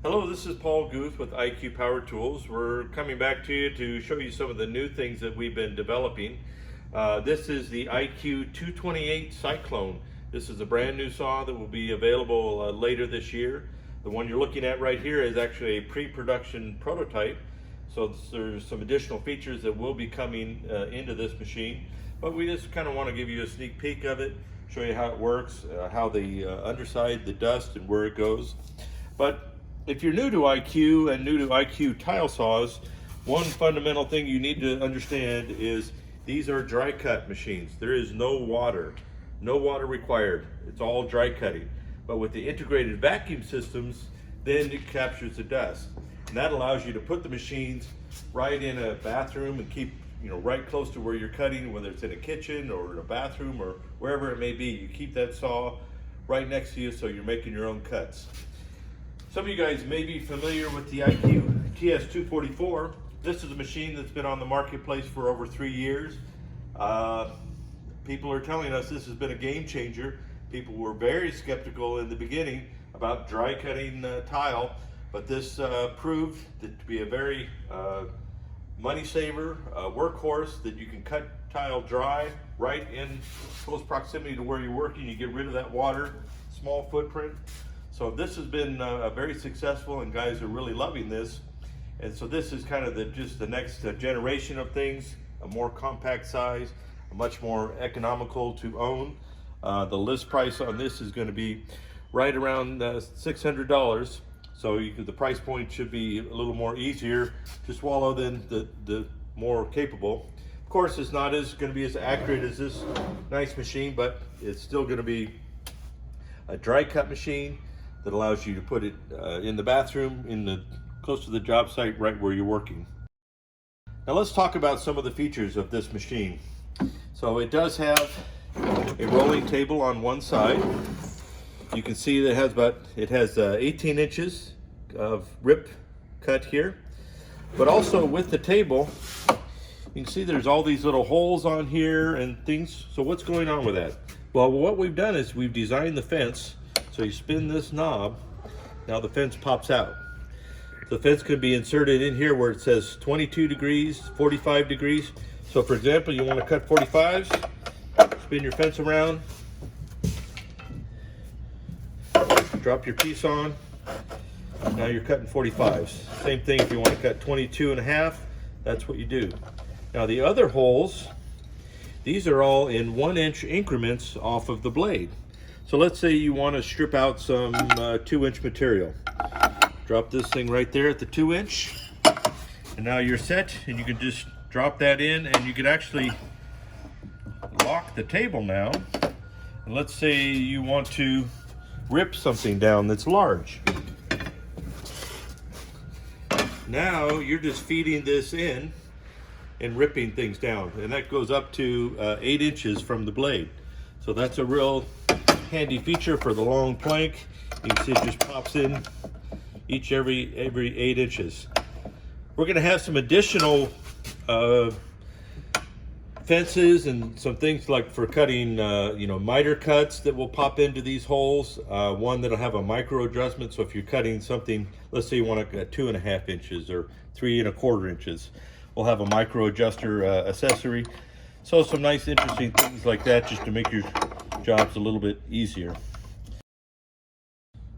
Hello, this is Paul Guth with IQ Power Tools. We're coming back to you to show you some of the new things that we've been developing. This is the IQ 228 Cyclone. This is a brand new saw that will be available later this year. The one you're looking at right here is actually a pre-production prototype. So there's some additional features that will be coming into this machine. But we just kind of want to give you a sneak peek of it, show you how it works, how the underside, the dust, and where it goes. But if you're new to IQ and new to IQ tile saws, one fundamental thing you need to understand is these are dry cut machines. There is no water required. It's all dry cutting. But with the integrated vacuum systems, then it captures the dust. And that allows you to put the machines right in a bathroom and keep, right close to where you're cutting, whether it's in a kitchen or in a bathroom or wherever it may be. You keep that saw right next to you so you're making your own cuts. Some of you guys may be familiar with the IQ TS244. This is a machine that's been on the marketplace for over 3 years. People are telling us this has been a game changer. People were very skeptical in the beginning about dry cutting tile, but this proved to be a very money saver, workhorse that you can cut tile dry right in close proximity to where you're working. You get rid of that water, small footprint. So this has been very successful, and guys are really loving this. And so this is kind of just the next generation of things, a more compact size, much more economical to own. The list price on this is going to be right around $600. So the price point should be a little more easier to swallow than the more capable. Of course, it's not going to be as accurate as this nice machine, but it's still going to be a dry cut machine that allows you to put it in the bathroom, close to the job site, right where you're working. Now let's talk about some of the features of this machine. So it does have a rolling table on one side. You can see that it has 18 inches of rip cut here, but also with the table, you can see there's all these little holes on here and things. So what's going on with that? Well, what we've done is we've designed the fence. So you spin this knob, now the fence pops out. The fence could be inserted in here where it says 22 degrees, 45 degrees. So for example, you want to cut 45s, spin your fence around, drop your piece on, now you're cutting 45s. Same thing if you want to cut 22.5, that's what you do. Now the other holes, these are all in 1-inch increments off of the blade. So let's say you want to strip out some 2-inch material. Drop this thing right there at the 2-inch, and now you're set, and you can just drop that in, and you can actually lock the table now. And let's say you want to rip something down that's large. Now you're just feeding this in and ripping things down, and that goes up to 8 inches from the blade. So that's a real handy feature for the long plank. You can see it just pops in every 8 inches. We're going to have some additional fences and some things like for cutting miter cuts that will pop into these holes. One that'll have a micro adjustment, so if you're cutting something, let's say you want to cut 2.5 inches or 3.25 inches, we'll have a micro adjuster accessory. So some nice interesting things like that just to make your jobs a little bit easier.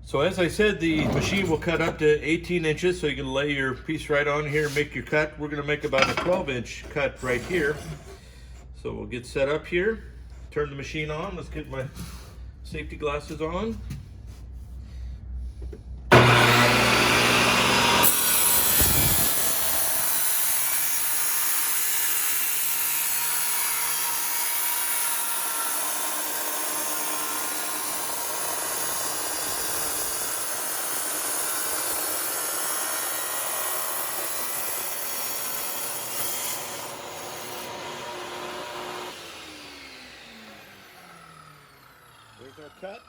So as I said, the machine will cut up to 18 inches, so you can lay your piece right on here and make your cut. We're going to make about a 12-inch cut right here. So we'll get set up here, turn the machine on. Let's get my safety glasses on. There's our cut.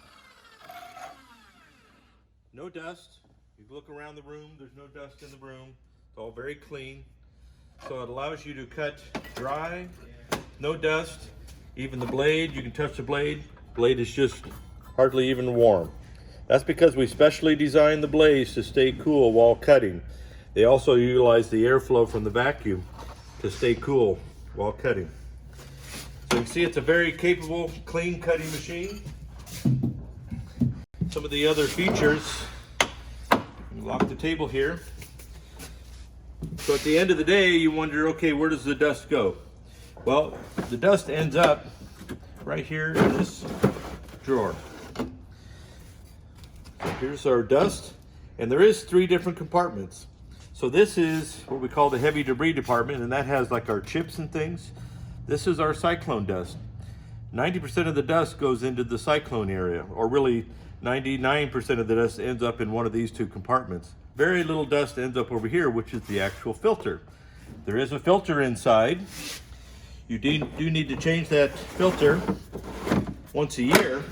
No dust. You look around the room, there's no dust in the room. It's all very clean. So it allows you to cut dry, no dust. Even the blade, you can touch the blade. Blade is just hardly even warm. That's because we specially designed the blades to stay cool while cutting. They also utilize the airflow from the vacuum to stay cool while cutting. So you can see it's a very capable, clean cutting machine. Some of the other features, lock the table here. So at the end of the day, you wonder, okay, where does the dust go? Well, the dust ends up right here in this drawer. So here's our dust, and there is 3 different compartments. So this is what we call the heavy debris department, and that has like our chips and things. This is our cyclone dust. 90% of the dust goes into the cyclone area, or really 99% of the dust ends up in one of these 2 compartments. Very little dust ends up over here, which is the actual filter. There is a filter inside. You do need to change that filter once a year,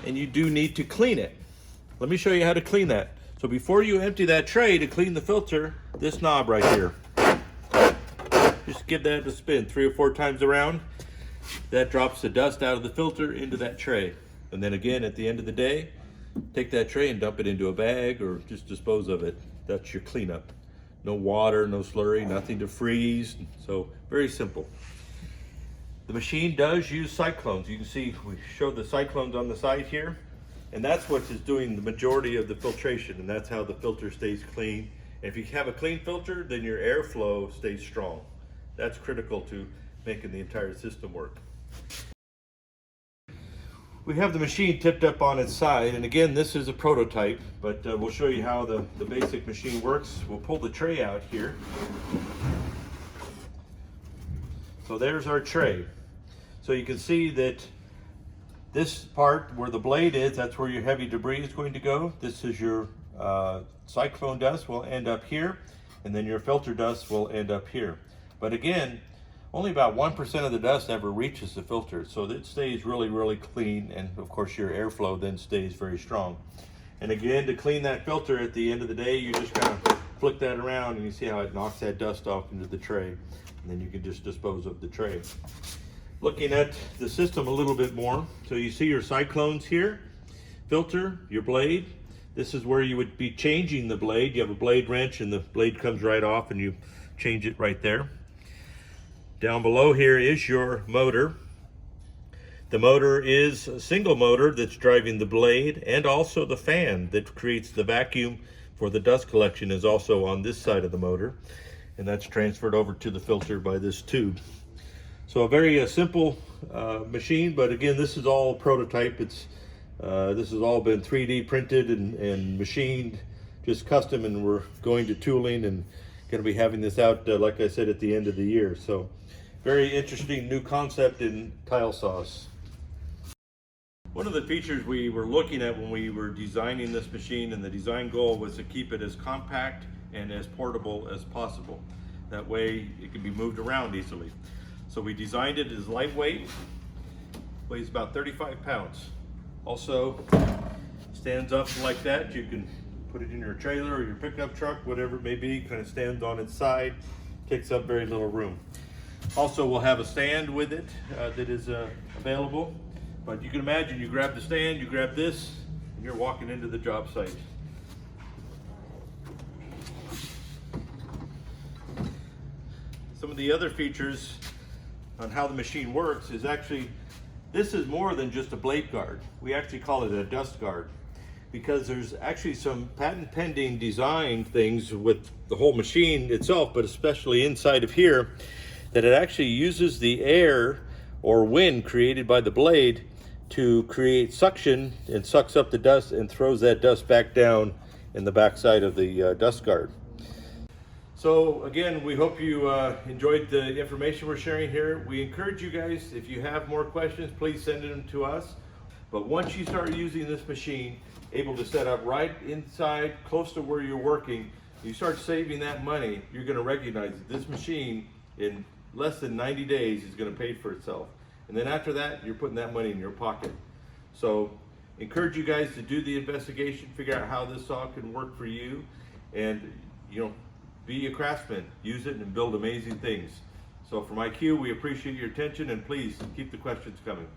and you do need to clean it. Let me show you how to clean that. So before you empty that tray to clean the filter, this knob right here, just give that a spin 3 or 4 times around. That drops the dust out of the filter into that tray. And then again, at the end of the day, take that tray and dump it into a bag or just dispose of it. That's your cleanup. No water, no slurry, nothing to freeze. So very simple. The machine does use cyclones. You can see we showed the cyclones on the side here, and that's what is doing the majority of the filtration, and that's how the filter stays clean. And if you have a clean filter, then your airflow stays strong. That's critical to making the entire system work. We have the machine tipped up on its side, and again, this is a prototype, but we'll show you how the basic machine works. We'll pull the tray out here. So there's our tray. So you can see that this part where the blade is, that's where your heavy debris is going to go. This is your cyclone dust will end up here, and then your filter dust will end up here. But again, only about 1% of the dust ever reaches the filter, so it stays really, really clean, and of course your airflow then stays very strong. And again, to clean that filter at the end of the day, you just kind of flick that around and you see how it knocks that dust off into the tray, and then you can just dispose of the tray. Looking at the system a little bit more, so you see your cyclones here, filter, your blade. This is where you would be changing the blade. You have a blade wrench and the blade comes right off and you change it right there. Down below here is your motor. The motor is a single motor that's driving the blade, and also the fan that creates the vacuum for the dust collection is also on this side of the motor, and that's transferred over to the filter by this tube. So a very simple machine, but again, this is all prototype. This has all been 3D printed and machined, just custom, and we're going to tooling and going to be having this out, like I said, at the end of the year. So very interesting new concept in tile sauce. One of the features we were looking at when we were designing this machine, and the design goal was to keep it as compact and as portable as possible. That way it can be moved around easily. So we designed it as lightweight, weighs about 35 pounds. Also stands up like that. You can put it in your trailer or your pickup truck, whatever it may be, kind of stands on its side, takes up very little room. Also, we'll have a stand with it that is available, but you can imagine you grab the stand, you grab this, and you're walking into the job site. Some of the other features on how the machine works is actually, this is more than just a blade guard. We actually call it a dust guard, because there's actually some patent pending design things with the whole machine itself, but especially inside of here, that it actually uses the air or wind created by the blade to create suction and sucks up the dust and throws that dust back down in the backside of the dust guard. So again, we hope you enjoyed the information we're sharing here. We encourage you guys, if you have more questions, please send them to us. But once you start using this machine, able to set up right inside, close to where you're working, you start saving that money, you're gonna recognize that this machine in less than 90 days is gonna pay for itself. And then after that, you're putting that money in your pocket. So encourage you guys to do the investigation, figure out how this all can work for you, and be a craftsman, use it and build amazing things. So from IQ, we appreciate your attention, and please keep the questions coming.